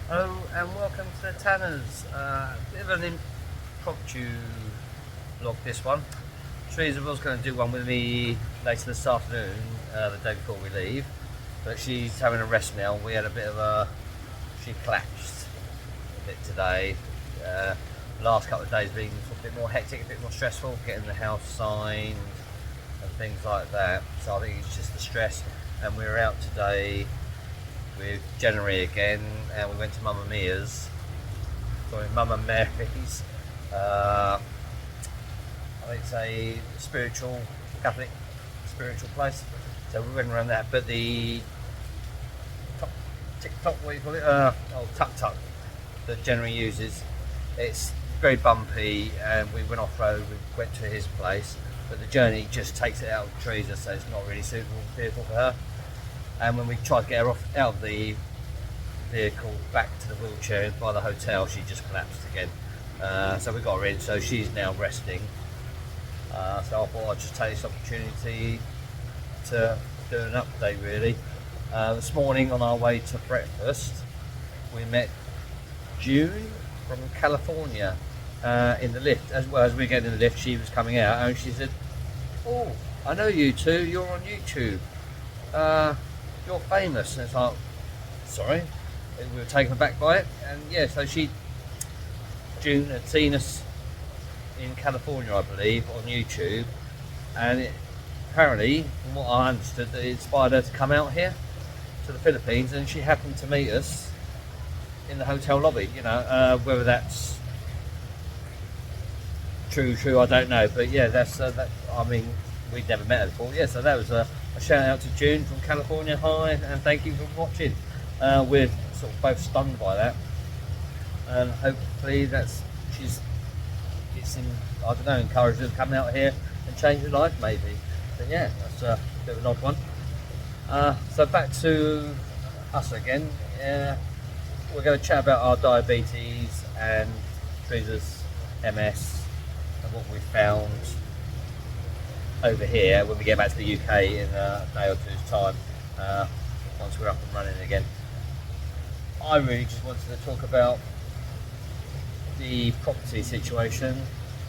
Hello and welcome to the Tanners. Bit of an impromptu vlog this one. Teresa was going to do one with me later this afternoon, the day before we leave, but she's having a rest now. We had a bit of she collapsed a bit today. Last couple of days being a bit more hectic, a bit more stressful, getting the house signed and things like that. So I think it's just the stress, and we're out today with January again, and we went to Mama Mary's. I think it's a spiritual, Catholic spiritual place. So we went around that, but the TikTok, what do you call it? Tuk Tuk that January uses, it's very bumpy, and we went off road. We went to his place, but the journey just takes it out of Teresa, so it's not really suitable vehicle for her. And when we tried to get her out of the vehicle back to the wheelchair by the hotel, she just collapsed again. So we got her in, so she's now resting. So I thought I'd just take this opportunity to do an update really. This morning on our way to breakfast, we met June from California in the lift. As well as we get in the lift, she was coming out and she said, "Oh, I know you two, you're on YouTube. You're famous." And it's like, sorry, we were taken aback by it. And yeah, so June had seen us in California, I believe, on YouTube, and apparently, from what I understood, that it inspired her to come out here to the Philippines, and she happened to meet us in the hotel lobby. You know, whether that's true, I don't know, but yeah, that's that. I mean, we'd never met her before. Yeah, so that was a shout out to June from California. Hi, and thank you for watching. We're sort of both stunned by that, and hopefully I don't know, encouraged her to come out here and change her life maybe. But yeah, that's a bit of an odd one. So back to us again. We're going to chat about our diabetes and Teresa's MS and what we found over here when we get back to the UK in a day or two's time, once we're up and running again. I really just wanted to talk about the property situation.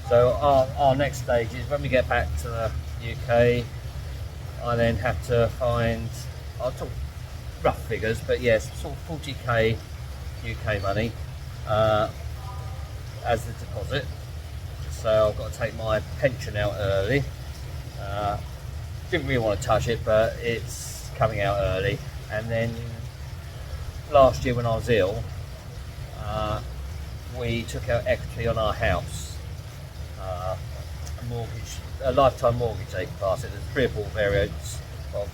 So our next stage is when we get back to the UK, I then have to find, I'll talk rough figures, but yes, sort of 40k UK money as the deposit. So I've got to take my pension out early. Didn't really want to touch it, but it's coming out early. And then last year when I was ill, we took out equity on our house, a lifetime mortgage they can pass it. There's 3 or 4 variants of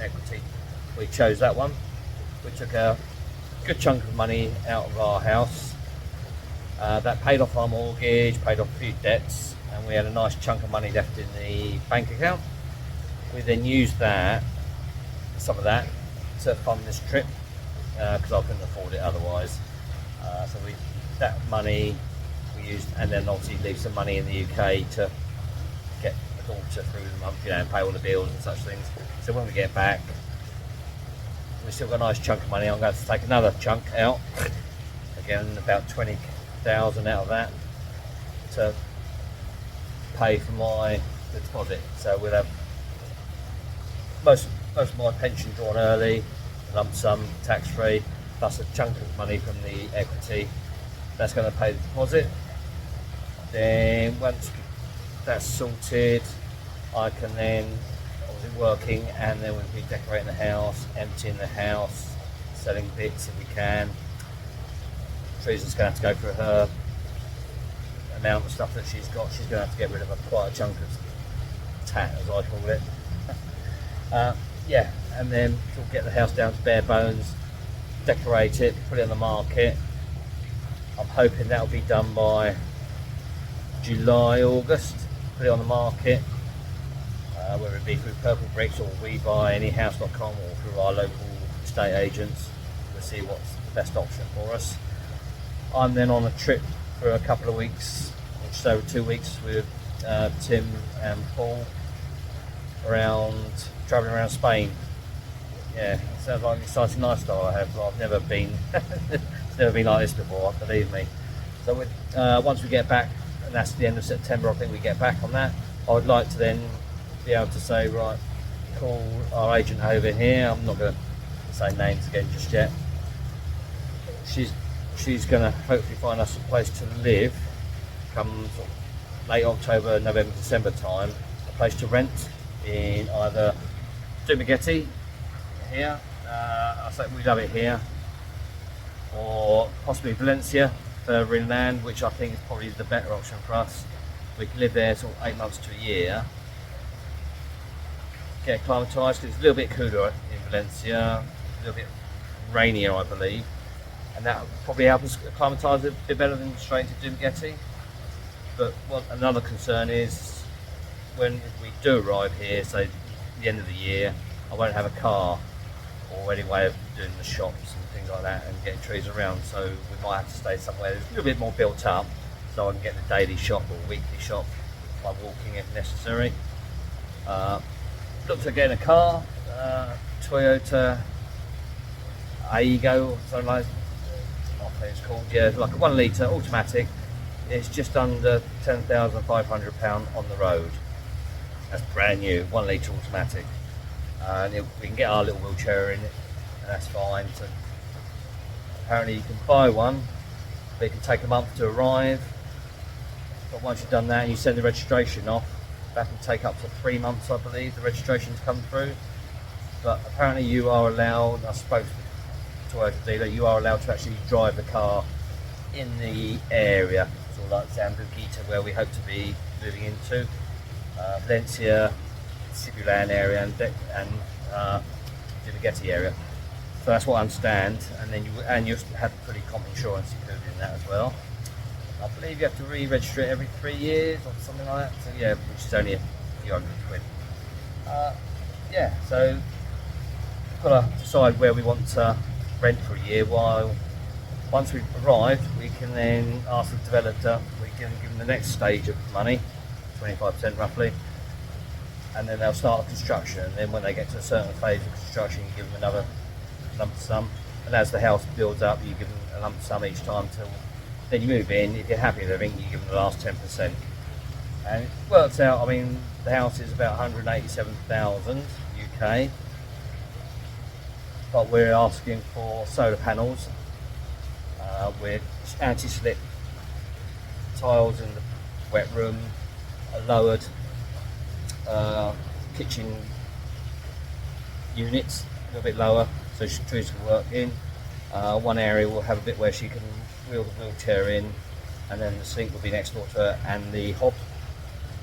equity. We chose that one. We took a good chunk of money out of our house. That paid off our mortgage, paid off a few debts, and we had a nice chunk of money left in the bank account. We then used some of that to fund this trip, because I couldn't afford it otherwise. So that money we used, and then obviously leave some money in the UK to get the daughter through the month, you know, and pay all the bills and such things. So when we get back, we've still got a nice chunk of money. I'm going to take another chunk out, again about 20,000 out of that, to pay for the deposit. So we'll have most of my pension drawn early, lump sum, tax free, plus a chunk of money from the equity. That's going to pay the deposit. Then once that's sorted, I can then obviously working, and then we'll be decorating the house, emptying the house, selling bits if we can. Teresa's going to have to go through her amount of stuff that she's got. She's going to have to get rid of quite a chunk of tat, as I call it. Yeah, and then we'll get the house down to bare bones, decorate it, put it on the market. I'm hoping that'll be done by July, August. Put it on the market, whether it be through Purple Bricks or WeBuyAnyHouse.com or through our local estate agents. We'll see what's the best option for us. I'm then on a trip for a couple of weeks, just over 2 weeks, with Tim and Paul, travelling around Spain. Yeah, sounds like an exciting lifestyle I have. I've never been, it's never been like this before, believe me. So with, once we get back, and that's the end of September, I think we get back on that. I would like to then be able to say, right, call our agent over here. I'm not going to say names again just yet. She's going to hopefully find us a place to live come sort of late October, November, December time. A place to rent in either Dumaguete here, I say we love it here, or possibly Valencia further inland, which I think is probably the better option for us. We can live there sort of 8 months to a year, get acclimatised, because it's a little bit cooler in Valencia, a little bit rainier I believe, and that will probably help us acclimatise a bit better than straight to Dumaguete. But what another concern is, when we do arrive here, say the end of the year, I won't have a car or any way of doing the shops and things like that and getting trees around, so we might have to stay somewhere that's a little bit more built up so I can get the daily shop or weekly shop by walking if necessary. Looked at getting a car, Toyota Aygo or something like that, I think it's called, yeah, like a 1 litre automatic. It's just under £10,500 on the road. That's brand new, 1 litre automatic. And we can get our little wheelchair in it, and that's fine. So apparently you can buy one, but it can take a month to arrive. But once you've done that and you send the registration off, that can take up to 3 months, I believe, the registration to come through. But apparently you are allowed, I spoke to the Toyota dealer, you are allowed to actually drive the car in the area, sort of like Zambuquita, where we hope to be moving into, Valencia, Sibulan area and Dumaguete area. So that's what I understand. And then you have pretty comp insurance included in that as well. I believe you have to re-register it every 3 years or something like that. So yeah, which is only a few £100. Yeah, so we've got to decide where we want to rent for a year. While once we've arrived, we can then ask the developer. We can give them the next stage of money, 25% roughly. And then they'll start construction, and then when they get to a certain phase of construction you give them another lump sum, and as the house builds up you give them a lump sum each time till then you move in. If you're happy with everything you give them the last 10%, and it works out. I mean, the house is about 187,000 UK, but we're asking for solar panels with anti-slip tiles in the wet room, a lowered kitchen units, a little bit lower, so trees can work in. One area will have a bit where she can wheel the wheelchair in, and then the sink will be next door to her, and the hob.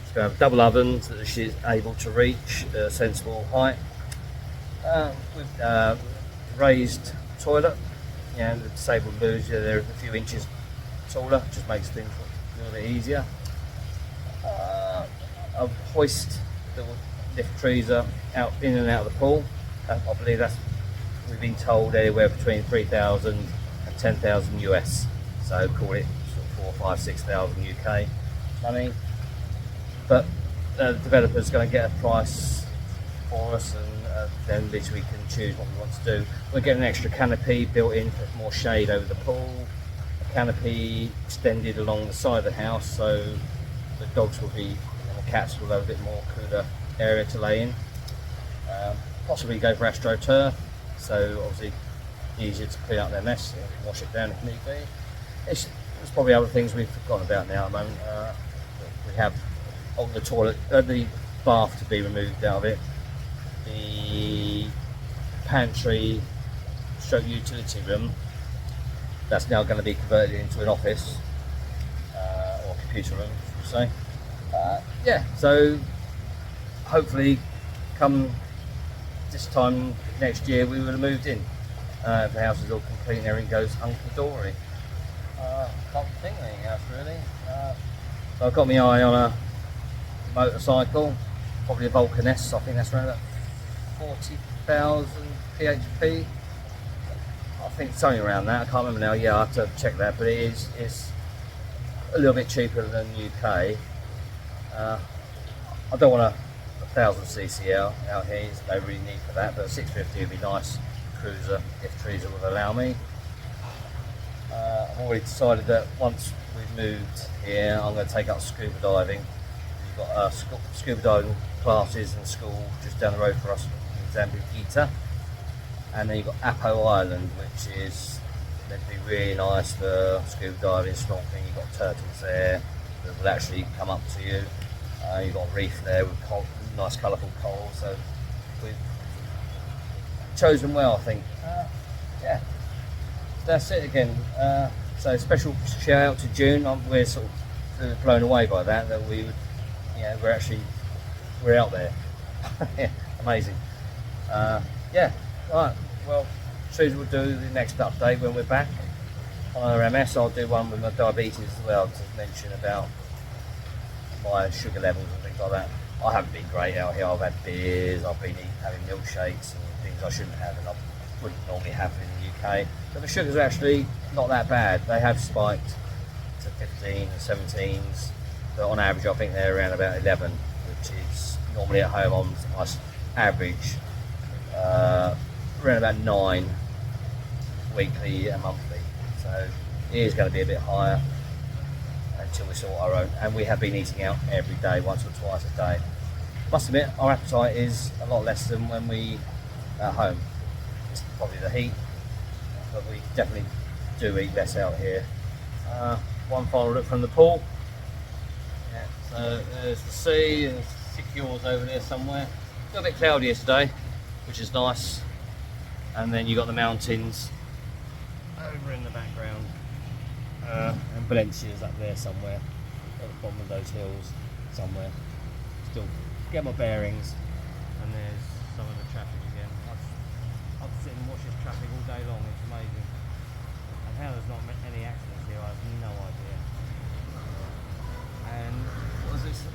She's going to have double ovens that she's able to reach a sensible height. With raised toilet, the disabled loos, they're a few inches taller, just makes things a little bit easier. A hoist that will lift trees up out in and out of the pool. I believe that's, we've been told, anywhere between 3,000 and 10,000 US. So call it sort of 4, 5, 6,000 UK money. But the developer's going to get a price for us, and then at least we can choose what we want to do. We'll get an extra canopy built in for more shade over the pool. A canopy extended along the side of the house, so the dogs will be, and the cats will have a bit more cooler area to lay in. Possibly go for AstroTurf, so obviously easier to clean up their mess and wash it down if need be. There's probably other things we've forgotten about now at the moment. We have the toilet, the bath to be removed out of it, the pantry stroke utility room that's now going to be converted into an office or computer room, should we say. Yeah, so hopefully come this time next year we would have moved in. The house is all complete and everything goes hunky-dory. Can't think of anything else really. So I've got my eye on a motorcycle, probably a Vulcan S. I think that's around about 40,000 PHP. I think something around that. I can't remember now. Yeah, I have to check that, but it's a little bit cheaper than UK. I don't want a 1000cc out here. There's no really need for that, but 650 would be nice, cruiser if Teresa would allow me. I've already decided that once we've moved here, I'm going to take up scuba diving. We've got scuba diving classes and school just down the road for us in Zambuquita. And then you've got Apo Island, which is meant to be really nice for scuba diving, snorkeling. You've got turtles there that will actually come up to you. You've got a reef there with nice colourful coral. So we've chosen well, I think. Yeah, that's it again. So special shout out to June. We're sort of blown away by that we would, we're out there. Yeah, amazing. Yeah, right. Well, Teresa will do the next update when we're back on our MS. I'll do one with my diabetes as well to mention about my sugar levels and things like that. I haven't been great out here. I've had beers, I've been having milkshakes and things I shouldn't have and I wouldn't normally have in the UK. But the sugars are actually not that bad. They have spiked to 15 and 17s, but on average I think they're around about 11, which is normally at home on my average around about 9 weekly and monthly. So it is going to be a bit higher until we sort our own, and we have been eating out every day, once or twice a day. Must admit, our appetite is a lot less than when we at home. It's probably the heat, but we definitely do eat less out here. One final look from the pool. Yeah, so there's the sea, and Secures over there somewhere. A little bit cloudy today, which is nice. And then you got the mountains over in the background. And Valencia's up there somewhere, at the bottom of those hills somewhere. Still get my bearings. And there's some of the traffic again. I've sit and watch this traffic all day long, it's amazing. And how there's not any accidents here, I have no idea. And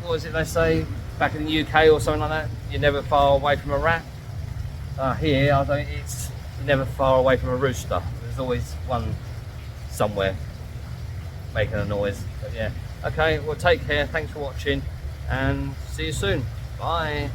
what was it they say back in the UK or something like that? You're never far away from a rat. Here, I don't. It's never far away from a rooster. There's always one somewhere making a noise. But yeah, okay. Well, take care. Thanks for watching, and see you soon. Bye.